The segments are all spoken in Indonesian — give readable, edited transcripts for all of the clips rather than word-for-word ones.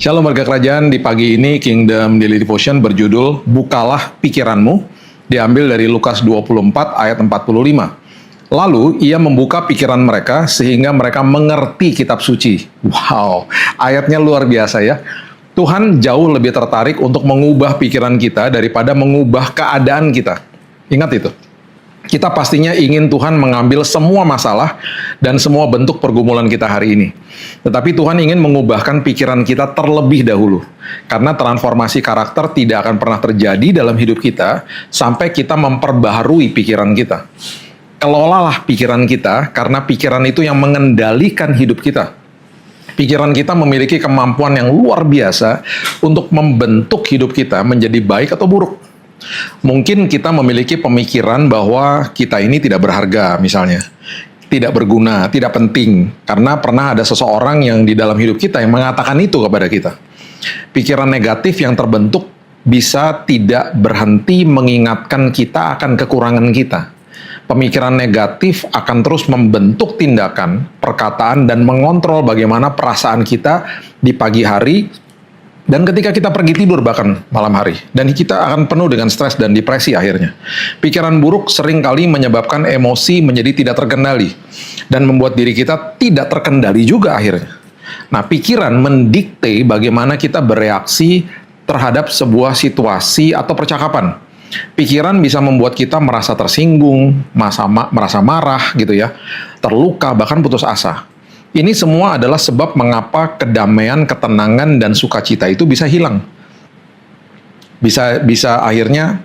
Shalom warga kerajaan, di pagi ini Kingdom Daily Devotion berjudul Bukalah Pikiranmu, diambil dari Lukas 24 ayat 45. Lalu ia membuka pikiran mereka sehingga mereka mengerti kitab suci. Wow, ayatnya luar biasa ya. Tuhan jauh lebih tertarik untuk mengubah pikiran kita daripada mengubah keadaan kita. Ingat itu. Kita pastinya ingin Tuhan mengambil semua masalah dan semua bentuk pergumulan kita hari ini. Tetapi Tuhan ingin mengubahkan pikiran kita terlebih dahulu. Karena transformasi karakter tidak akan pernah terjadi dalam hidup kita sampai kita memperbaharui pikiran kita. Kelolalah pikiran kita, karena pikiran itu yang mengendalikan hidup kita. Pikiran kita memiliki kemampuan yang luar biasa untuk membentuk hidup kita menjadi baik atau buruk. Mungkin kita memiliki pemikiran bahwa kita ini tidak berharga misalnya, tidak berguna, tidak penting, karena pernah ada seseorang yang di dalam hidup kita yang mengatakan itu kepada kita. Pikiran negatif yang terbentuk bisa tidak berhenti mengingatkan kita akan kekurangan kita. Pemikiran negatif akan terus membentuk tindakan, perkataan, dan mengontrol bagaimana perasaan kita di pagi hari dan ketika kita pergi tidur bahkan malam hari. Dan kita akan penuh dengan stres dan depresi akhirnya. Pikiran buruk seringkali menyebabkan emosi menjadi tidak terkendali dan membuat diri kita tidak terkendali juga akhirnya. Nah, pikiran mendikte bagaimana kita bereaksi terhadap sebuah situasi atau percakapan. Pikiran bisa membuat kita merasa tersinggung, merasa marah gitu ya, terluka, bahkan putus asa. Ini semua adalah sebab mengapa kedamaian, ketenangan, dan sukacita itu bisa hilang. Bisa akhirnya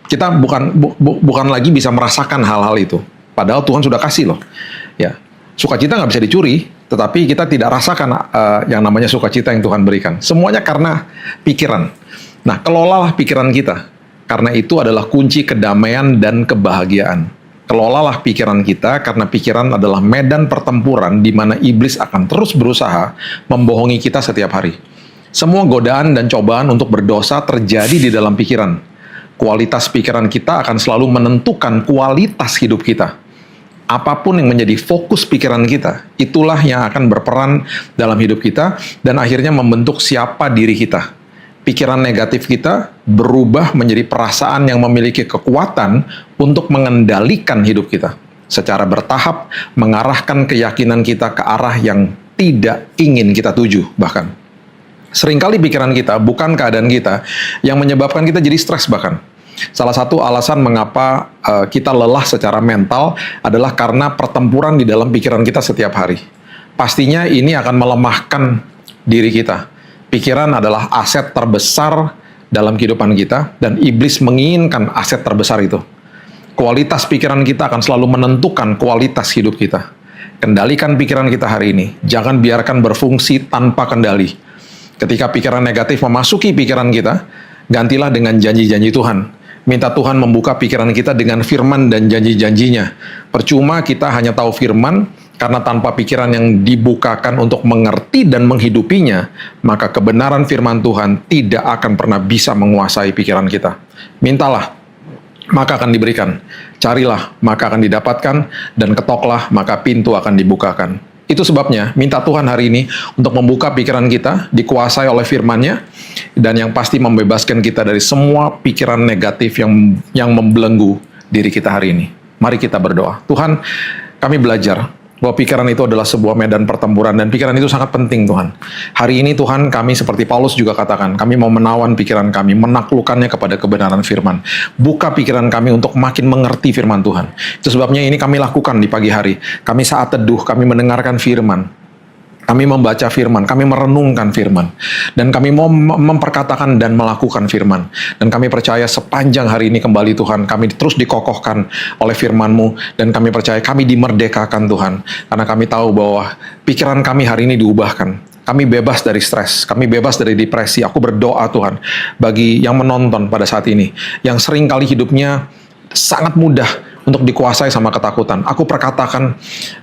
kita bukan lagi bisa merasakan hal-hal itu. Padahal Tuhan sudah kasih loh. Ya, sukacita nggak bisa dicuri, tetapi kita tidak rasakan yang namanya sukacita yang Tuhan berikan. Semuanya karena pikiran. Nah, kelolalah pikiran kita. Karena itu adalah kunci kedamaian dan kebahagiaan. Kelolalah pikiran kita, karena pikiran adalah medan pertempuran di mana iblis akan terus berusaha membohongi kita setiap hari. Semua godaan dan cobaan untuk berdosa terjadi di dalam pikiran. Kualitas pikiran kita akan selalu menentukan kualitas hidup kita. Apapun yang menjadi fokus pikiran kita, itulah yang akan berperan dalam hidup kita dan akhirnya membentuk siapa diri kita. Pikiran negatif kita berubah menjadi perasaan yang memiliki kekuatan untuk mengendalikan hidup kita. Secara bertahap, mengarahkan keyakinan kita ke arah yang tidak ingin kita tuju bahkan. Seringkali pikiran kita, bukan keadaan kita, yang menyebabkan kita jadi stres bahkan. Salah satu alasan mengapa kita lelah secara mental adalah karena pertempuran di dalam pikiran kita setiap hari. Pastinya ini akan melemahkan diri kita. Pikiran adalah aset terbesar dalam kehidupan kita, dan iblis menginginkan aset terbesar itu. Kualitas pikiran kita akan selalu menentukan kualitas hidup kita. Kendalikan pikiran kita hari ini. Jangan biarkan berfungsi tanpa kendali. Ketika pikiran negatif memasuki pikiran kita, gantilah dengan janji-janji Tuhan. Minta Tuhan membuka pikiran kita dengan firman dan janji-janjinya. Percuma kita hanya tahu firman, karena tanpa pikiran yang dibukakan untuk mengerti dan menghidupinya, maka kebenaran firman Tuhan tidak akan pernah bisa menguasai pikiran kita. Mintalah, maka akan diberikan. Carilah, maka akan didapatkan. Dan ketoklah, maka pintu akan dibukakan. Itu sebabnya, minta Tuhan hari ini untuk membuka pikiran kita, dikuasai oleh firman-Nya, dan yang pasti membebaskan kita dari semua pikiran negatif yang membelenggu diri kita hari ini. Mari kita berdoa. Tuhan, kami belajar bahwa pikiran itu adalah sebuah medan pertempuran, dan pikiran itu sangat penting Tuhan. Hari ini Tuhan, kami seperti Paulus juga katakan, kami mau menawan pikiran kami, menaklukkannya kepada kebenaran firman. Buka pikiran kami untuk makin mengerti firman Tuhan. Itu sebabnya ini kami lakukan di pagi hari. Kami saat teduh, kami mendengarkan firman. Kami membaca firman, kami merenungkan firman, dan kami mau memperkatakan dan melakukan firman. Dan kami percaya sepanjang hari ini kembali Tuhan, kami terus dikokohkan oleh firman-Mu, dan kami percaya kami dimerdekakan Tuhan, karena kami tahu bahwa pikiran kami hari ini diubahkan. Kami bebas dari stres, kami bebas dari depresi. Aku berdoa Tuhan, bagi yang menonton pada saat ini, yang sering kali hidupnya sangat mudah untuk dikuasai sama ketakutan. Aku perkatakan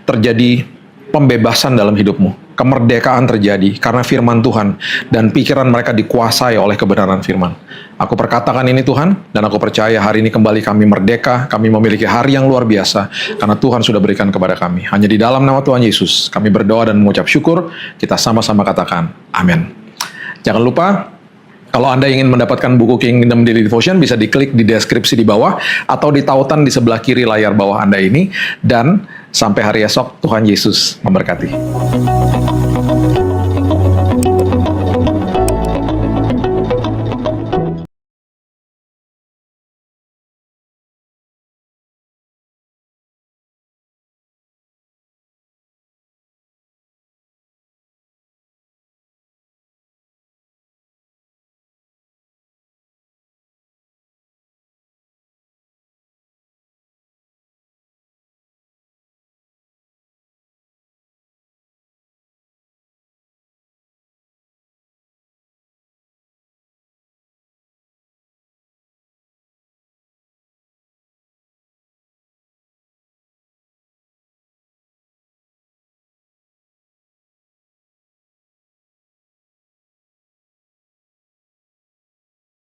terjadi pembebasan dalam hidupmu. Kemerdekaan terjadi karena firman Tuhan, dan pikiran mereka dikuasai oleh kebenaran firman. Aku perkatakan ini Tuhan, dan aku percaya hari ini kembali kami merdeka, kami memiliki hari yang luar biasa, karena Tuhan sudah berikan kepada kami. Hanya di dalam nama Tuhan Yesus, kami berdoa dan mengucap syukur, kita sama-sama katakan, amin. Jangan lupa, kalau Anda ingin mendapatkan buku Kingdom Daily Devotion, bisa diklik di deskripsi di bawah, atau di tautan di sebelah kiri layar bawah Anda ini, dan sampai hari esok, Tuhan Yesus memberkati.